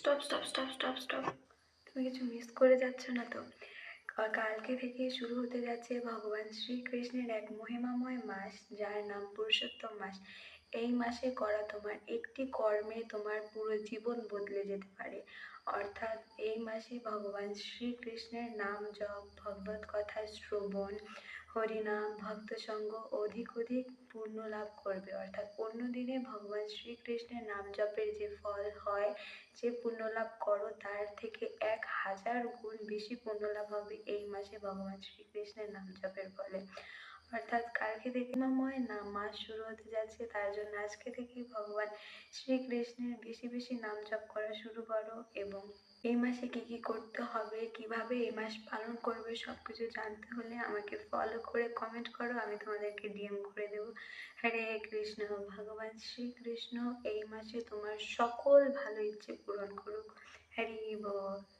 Stop stop stop stop stop. তুমি কিছু miss করে যাচ্ছ না তো? কালকে থেকে শুরু হতে যাচ্ছে ভগবান শ্রীকৃষ্ণের এক মহিমাময় মাস, যার নাম পুরুষোত্তম মাস। এই মাসে করা তোমার একটি কর্মে তোমার পুরো জীবন বদলে যেতে পারে। অর্থাৎ এই মাসে ভগবান শ্রীকৃষ্ণের নাম জপ, ভগবত কথা শ্রবণ, হরিনাম, ভক্ত সঙ্গ অধিক অধিক পূর্ণ লাভ করবে। অর্থাৎ অন্য দিনে ভগবান শ্রীকৃষ্ণের নাম জপের যে ফল হয়, যে পুণ্যলাভ করো তার থেকে 1000 গুণ বেশি পুণ্যলাভ হবে এই মাসে ভগবান শ্রীকৃষ্ণের নাম জপের ফলে। অর্থাৎ কালকে থেকে মহাময় না মাস শুরু হতে যাচ্ছে, তার জন্য আজকে থেকেই ভগবান শ্রীকৃষ্ণের বেশি বেশি নাম জপ করা শুরু করো। এবং এই মাসে কি কি করতে হবে, কিভাবে এই মাস পালন করবে, সবকিছু জানতে হলে আমাকে ফলো করে কমেন্ট করো, আমি তোমাদেরকে ডিএম করে দেবো। হরে কৃষ্ণ। ভগবান শ্রীকৃষ্ণ এই মাসে তোমার সকল ভালো ইচ্ছে পূরণ করুক। হরি বল।